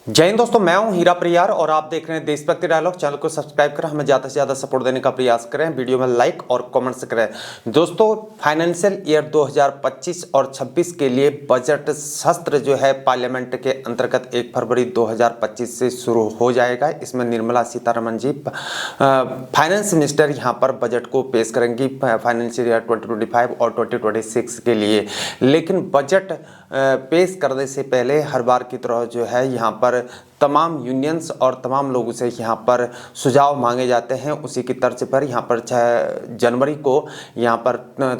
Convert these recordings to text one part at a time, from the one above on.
जय हिंद दोस्तों, मैं हूं हीरा परियार और आप देख रहे हैं देशभक्ति डायलॉग। चैनल को सब्सक्राइब करें, हमें ज़्यादा से ज़्यादा सपोर्ट देने का प्रयास करें, वीडियो में लाइक और कमेंट्स करें। दोस्तों, फाइनेंशियल ईयर 2025 और 26 के लिए बजट सत्र जो है पार्लियामेंट के अंतर्गत 1 फरवरी 2025 से शुरू हो जाएगा। इसमें निर्मला सीतारमण जी फाइनेंस मिनिस्टर यहाँ पर बजट को पेश करेंगी फाइनेंशियल ईयर 2025 और 2026 के लिए। लेकिन बजट पेश करने से पहले हर बार की तरह जो है यहाँ पर तमाम यूनियंस और तमाम लोगों से यहाँ पर सुझाव मांगे जाते हैं। उसी की तर्ज पर यहाँ पर 6 जनवरी को यहाँ पर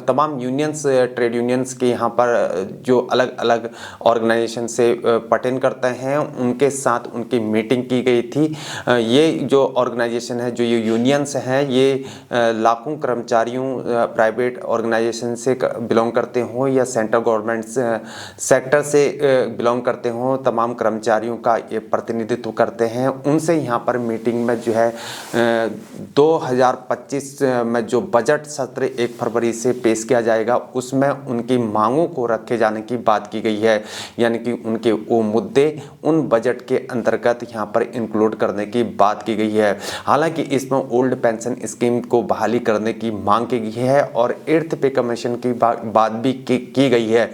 तमाम यूनियंस, ट्रेड यूनियंस के यहाँ पर जो अलग अलग ऑर्गेनाइजेशन से पर्टेन करते हैं उनके साथ उनकी मीटिंग की गई थी। ये जो ऑर्गेनाइजेशन है, जो ये यूनियंस हैं, ये लाखों कर्मचारियों प्राइवेट ऑर्गेनाइजेशन से बिलोंग करते हों या सेंट्रल गवर्नमेंट सेक्टर से बिलोंग करते हों, तमाम कर्मचारियों का ये प्रतिनिधित्व करते हैं। उनसे यहाँ पर मीटिंग में जो है 2025 में जो बजट सत्र 1 फरवरी से पेश किया जाएगा उसमें उनकी मांगों को रखे जाने की बात की गई है। यानी कि उनके वो मुद्दे उन बजट के अंतर्गत यहाँ पर इंक्लूड करने की बात की गई है। हालांकि इसमें ओल्ड पेंशन स्कीम को बहाली करने की मांग की गई है और 8th पे कमीशन की बात भी की गई है।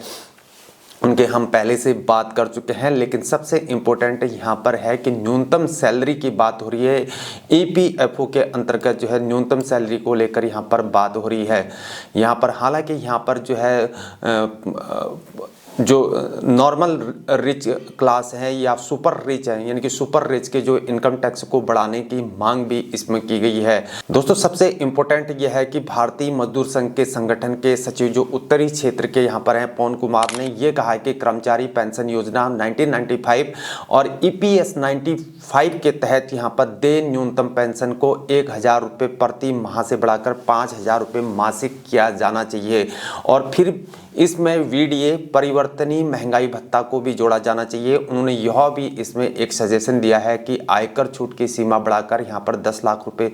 उनके हम पहले से बात कर चुके हैं। लेकिन सबसे इम्पोर्टेंट यहाँ पर है कि न्यूनतम सैलरी की बात हो रही है। EPFO के अंतर्गत जो है न्यूनतम सैलरी को लेकर यहाँ पर बात हो रही है। यहाँ पर हालांकि यहाँ पर जो है जो नॉर्मल रिच क्लास है या सुपर रिच है, यानी कि सुपर रिच के जो इनकम टैक्स को बढ़ाने की मांग भी इसमें की गई है। दोस्तों, सबसे इम्पोर्टेंट यह है कि भारतीय मजदूर संघ के संगठन के सचिव जो उत्तरी क्षेत्र के यहाँ पर हैं, पवन कुमार ने यह कहा है कि कर्मचारी पेंशन योजना 1995 और EPS 95 के तहत यहाँ पर देय न्यूनतम पेंशन को 1000 रुपये प्रति माह से बढ़ाकर 5000 रुपये मासिक किया जाना चाहिए। और फिर इसमें VDA परिवर्तनीय महंगाई भत्ता को भी जोड़ा जाना चाहिए। उन्होंने यह भी इसमें एक सजेशन दिया है कि आयकर छूट की सीमा बढ़ाकर यहाँ पर 10 लाख रुपए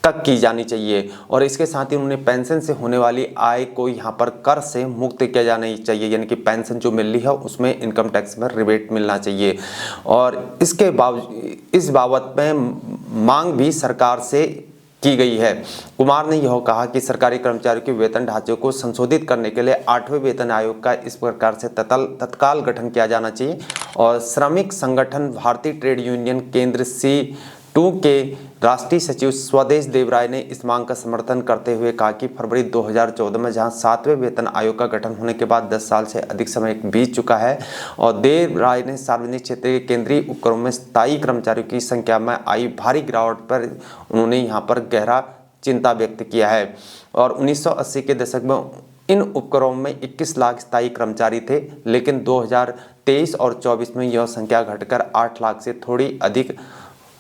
तक की जानी चाहिए। और इसके साथ ही उन्होंने पेंशन से होने वाली आय को यहाँ पर कर से मुक्त किया जाना चाहिए, यानी कि पेंशन जो मिल रही है उसमें इनकम टैक्स में रिबेट मिलना चाहिए। और इसके इस बाबत में मांग भी सरकार से की गई है। कुमार ने यह कहा कि सरकारी कर्मचारियों के वेतन ढांचे को संशोधित करने के लिए 8वें वेतन आयोग का इस प्रकार से तत्काल गठन किया जाना चाहिए। और श्रमिक संगठन भारतीय ट्रेड यूनियन केंद्र C2 के राष्ट्रीय सचिव स्वदेश देवराय ने इस मांग का समर्थन करते हुए कहा कि फरवरी 2014 में जहां 7वें वेतन आयोग का गठन होने के बाद 10 साल से अधिक समय बीत चुका है और देवराय ने सार्वजनिक क्षेत्र के केंद्रीय उपक्रमों में स्थायी कर्मचारियों की संख्या में आई भारी गिरावट पर उन्होंने यहाँ पर गहरा चिंता व्यक्त किया है। और 1980 के दशक में इन उपक्रमों में 21 लाख स्थायी कर्मचारी थे, लेकिन 2023 और 24 में यह संख्या घटकर 8 लाख से थोड़ी अधिक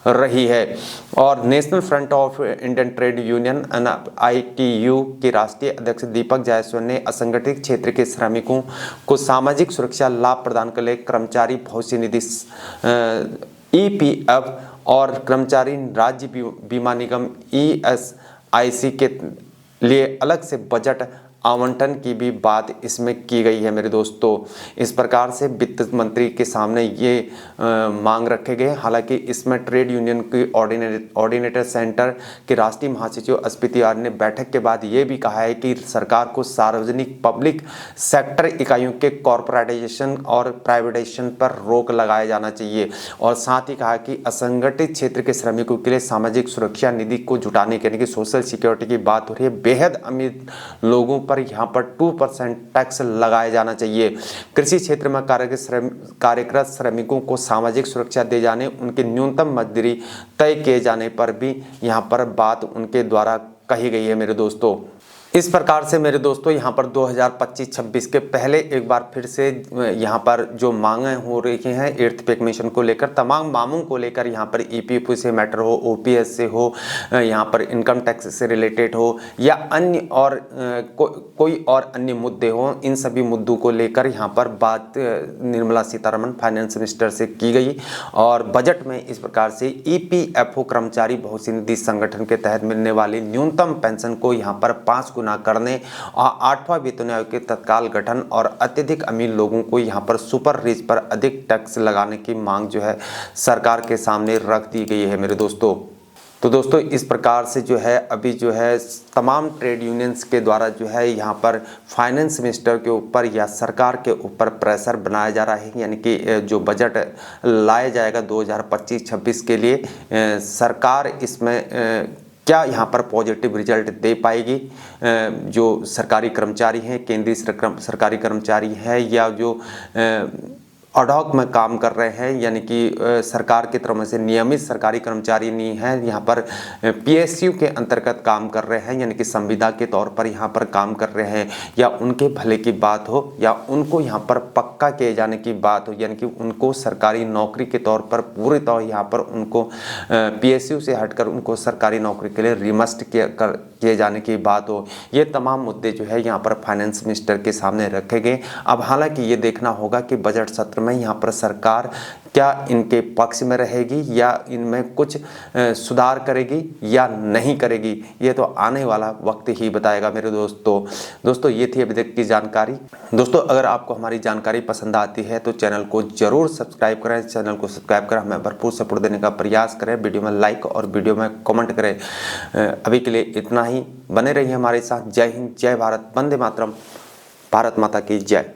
रही है। और national front of Indian trade union NITU के राष्ट्रीय अध्यक्ष दीपक जायसवाल ने असंगठित क्षेत्र के श्रमिकों को सामाजिक सुरक्षा लाभ प्रदान के लिए कर्मचारी भविष्य निधि EPF और कर्मचारी राज्य बीमा निगम ESIC के लिए अलग से बजट आवंटन की भी बात इसमें की गई है। मेरे दोस्तों, इस प्रकार से वित्त मंत्री के सामने ये मांग रखे गए। हालांकि इसमें ट्रेड यूनियन की ऑर्डिनेटर सेंटर के राष्ट्रीय महासचिव अस्मिता आर्य ने बैठक के बाद ये भी कहा है कि सरकार को सार्वजनिक पब्लिक सेक्टर इकाइयों के कॉर्पोरेटाइजेशन और प्राइवेटाइजेशन पर रोक लगाया जाना चाहिए। और साथ ही कहा कि असंगठित क्षेत्र के श्रमिकों के लिए सामाजिक सुरक्षा निधि को जुटाने के लिए सोशल सिक्योरिटी की बात हो रही है। बेहद अमीर लोगों पर यहाँ पर 2% टैक्स लगाया जाना चाहिए। कृषि क्षेत्र में कार्यरत श्रमिकों को सामाजिक सुरक्षा दे जाने, उनकी न्यूनतम मजदूरी तय किए जाने पर भी यहाँ पर बात उनके द्वारा कही गई है। मेरे दोस्तों, इस प्रकार से मेरे दोस्तों यहाँ पर 2025-26 के पहले एक बार फिर से यहाँ पर जो मांगें हो रही हैं 8th पे कमीशन को लेकर, तमाम मांगों को लेकर, यहाँ पर EPF से मैटर हो, OPS से हो, यहाँ पर इनकम टैक्स से रिलेटेड हो या अन्य और कोई और अन्य मुद्दे हो, इन सभी मुद्दों को लेकर यहाँ पर बात निर्मला सीतारमण फाइनेंस मिनिस्टर से की गई। और बजट में इस प्रकार से EPFO कर्मचारी भविष्य निधि संगठन के तहत मिलने वाली न्यूनतम पेंशन को यहाँ पर 5 गुना गुना करने और 8वां वेतन आयोग के तत्काल गठन और अत्यधिक अमीर लोगों को यहाँ पर सुपर रिच पर अधिक टैक्स लगाने की मांग जो है सरकार के सामने रख दी गई है मेरे दोस्तों। तो दोस्तों इस प्रकार से जो है अभी जो है तमाम ट्रेड यूनियंस के द्वारा जो है यहाँ पर फाइनेंस मिनिस्टर के ऊपर या सरकार के ऊपर प्रेशर बनाया जा रहा है, यानी कि जो बजट लाया जाएगा 2025-26 के लिए सरकार इसमें क्या यहाँ पर पॉजिटिव रिजल्ट दे पाएगी। जो सरकारी कर्मचारी हैं, केंद्रीय सरकारी कर्मचारी हैं या जो अडॉक में काम कर रहे हैं, यानी कि सरकार की तरफ से नियमित सरकारी कर्मचारी नहीं है, यहाँ पर पीएसयू के अंतर्गत काम कर रहे हैं, यानी कि संविदा के तौर पर यहाँ पर काम कर रहे हैं, या उनके भले की बात हो या उनको यहाँ पर पक्का किए जाने की बात हो, यानी कि उनको सरकारी नौकरी के तौर पर पूरे तौर यहाँ पर उनको पीएसयू से हटकर उनको सरकारी नौकरी के लिए रिमस्ट किए जाने की बात हो, ये तमाम मुद्दे जो है यहाँ पर फाइनेंस मिनिस्टर के सामने रखे गए। अब हालांकि ये देखना होगा कि बजट सत्र में यहाँ पर सरकार क्या इनके पक्ष में रहेगी या इनमें कुछ सुधार करेगी या नहीं करेगी, ये तो आने वाला वक्त ही बताएगा मेरे दोस्तों ये थी अभी तक की जानकारी। दोस्तों अगर आपको हमारी जानकारी पसंद आती है तो चैनल को जरूर सब्सक्राइब करें, चैनल को सब्सक्राइब कर हमें भरपूर सपोर्ट देने का प्रयास करें, वीडियो में लाइक और वीडियो में कमेंट करें। अभी के लिए इतना ही, बने रहिए हमारे साथ। जय हिंद, जय भारत, वंदे मातरम, भारत माता की जय।